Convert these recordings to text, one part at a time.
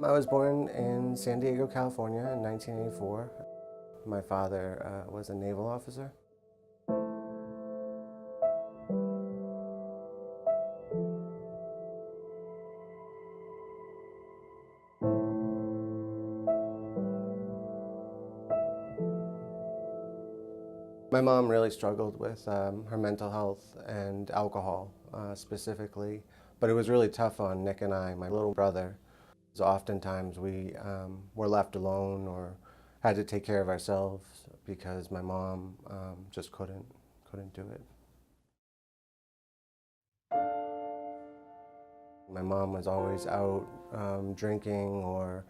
I was born in San Diego, California in 1984. My father was a naval officer. My mom really struggled with her mental health and alcohol specifically, but it was really tough on Nick and I, my little brother. So oftentimes we were left alone or had to take care of ourselves because my mom just couldn't do it. My mom was always out drinking, or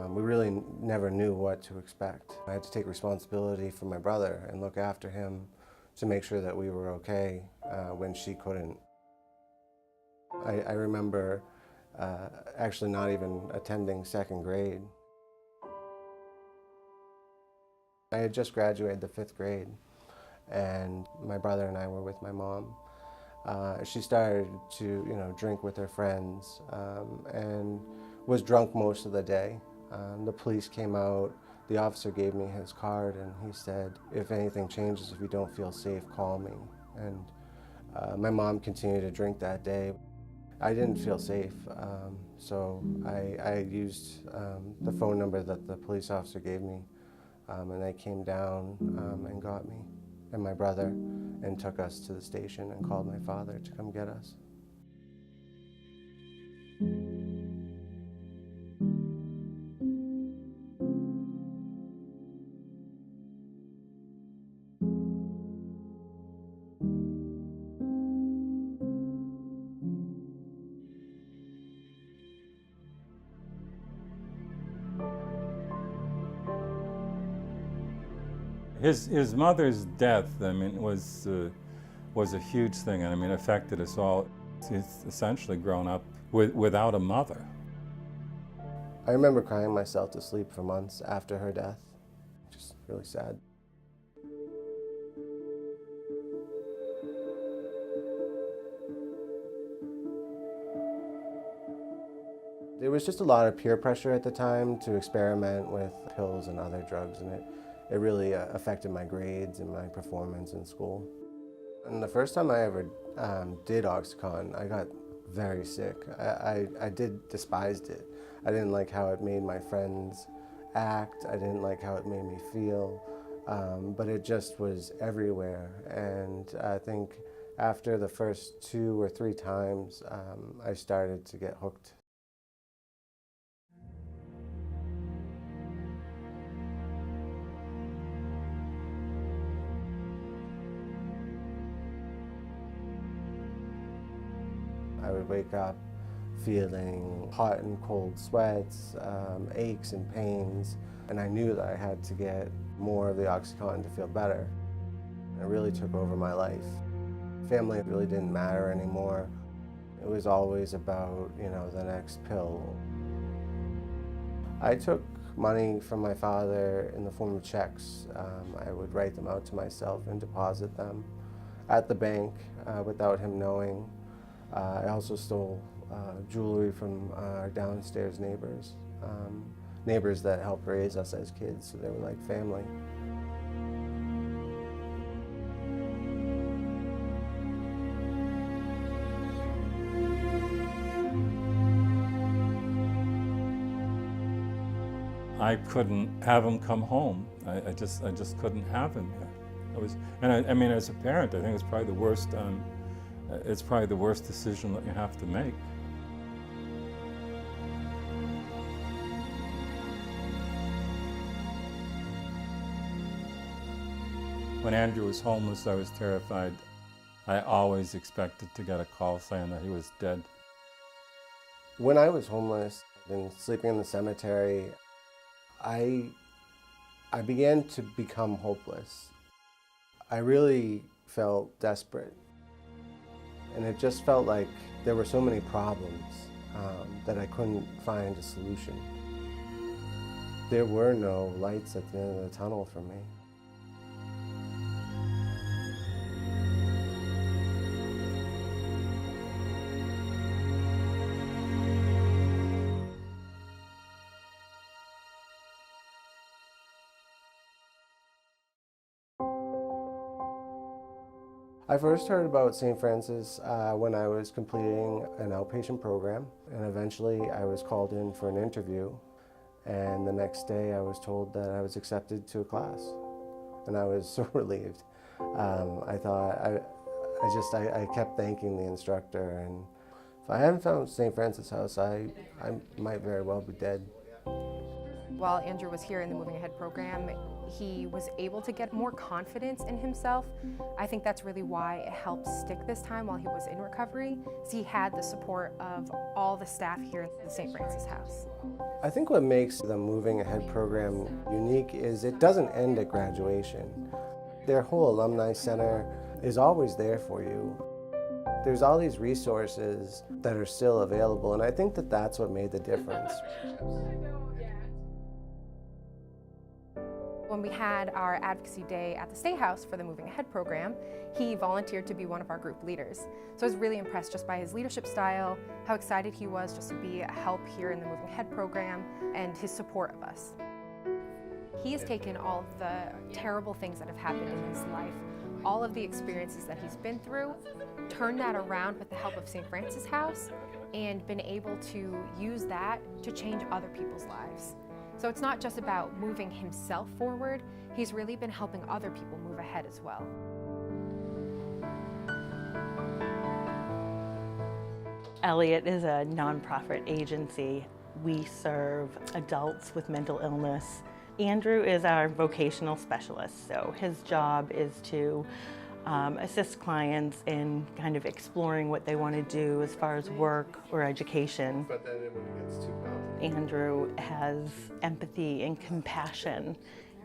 we really never knew what to expect. I had to take responsibility for my brother and look after him to make sure that we were okay when she couldn't. I remember actually not even attending second grade. I had just graduated the fifth grade, and my brother and I were with my mom. She started to, drink with her friends and was drunk most of the day. The police came out. The officer gave me his card, and he said, "If anything changes, if you don't feel safe, call me." And my mom continued to drink that day. I didn't feel safe, so I used the phone number that the police officer gave me, and they came down and got me and my brother and took us to the station and called my father to come get us. His mother's death, I mean, was a huge thing, and I mean, affected us all. He's essentially grown up without a mother. I remember crying myself to sleep for months after her death. Just really sad. There was just a lot of peer pressure at the time to experiment with pills and other drugs, and it really affected my grades and my performance in school. And the first time I ever did Oxycontin, I got very sick. I despised it. I didn't like how it made my friends act. I didn't like how it made me feel. But it just was everywhere. And I think after the first 2 or 3 times, I started to get hooked. I would wake up feeling hot and cold sweats, aches and pains, and I knew that I had to get more of the Oxycontin to feel better. It really took over my life. Family really didn't matter anymore. It was always about, the next pill. I took money from my father in the form of checks. I would write them out to myself and deposit them at the bank without him knowing. I also stole jewelry from our downstairs neighbors, neighbors that helped raise us as kids, so they were like family. I couldn't have him come home. I just couldn't have him here. I mean, as a parent, I think it's probably the worst. It's probably the worst decision that you have to make. When Andrew was homeless, I was terrified. I always expected to get a call saying that he was dead. When I was homeless and sleeping in the cemetery, I began to become hopeless. I really felt desperate. And it just felt like there were so many problems that I couldn't find a solution. There were no lights at the end of the tunnel for me. I first heard about St. Francis when I was completing an outpatient program, and eventually I was called in for an interview, and the next day I was told that I was accepted to a class, and I was so relieved. I kept thanking the instructor, and if I hadn't found St. Francis House, I might very well be dead. While Andrew was here in the Moving Ahead program, he was able to get more confidence in himself. I think that's really why it helped stick this time while he was in recovery, is he had the support of all the staff here at the St. Francis House. I think what makes the Moving Ahead program unique is it doesn't end at graduation. Their whole alumni center is always there for you. There's all these resources that are still available, and I think that that's what made the difference. When we had our advocacy day at the State House for the Moving Ahead program, he volunteered to be one of our group leaders. So I was really impressed just by his leadership style, how excited he was just to be a help here in the Moving Ahead program, and his support of us. He has taken all of the terrible things that have happened in his life, all of the experiences that he's been through, turned that around with the help of St. Francis House, and been able to use that to change other people's lives. So it's not just about moving himself forward, he's really been helping other people move ahead as well. Elliot is a nonprofit agency. We serve adults with mental illness. Andrew is our vocational specialist, so his job is to assist clients in kind of exploring what they want to do as far as work or education. But then when it gets too complicated. Andrew has empathy and compassion,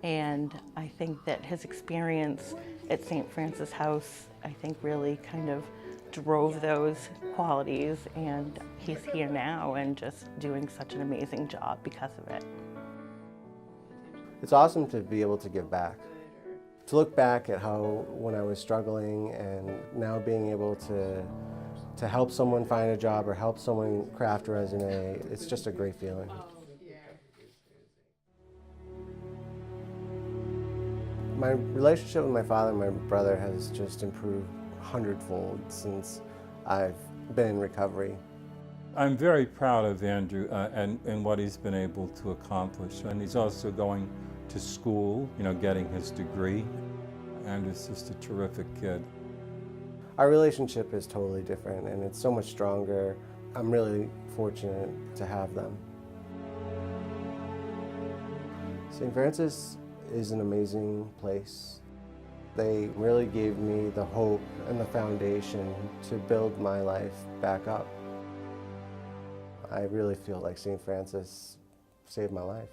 and I think that his experience at St. Francis House, I think, really kind of drove those qualities, and he's here now and just doing such an amazing job because of it. It's awesome to be able to give back. To look back at how when I was struggling and now being able to help someone find a job or help someone craft a resume, it's just a great feeling. My relationship with my father and my brother has just improved 100-fold since I've been in recovery. I'm very proud of Andrew and what he's been able to accomplish. And he's also going to school, getting his degree. Andrew's just a terrific kid. Our relationship is totally different, and it's so much stronger. I'm really fortunate to have them. St. Francis is an amazing place. They really gave me the hope and the foundation to build my life back up. I really feel like St. Francis saved my life.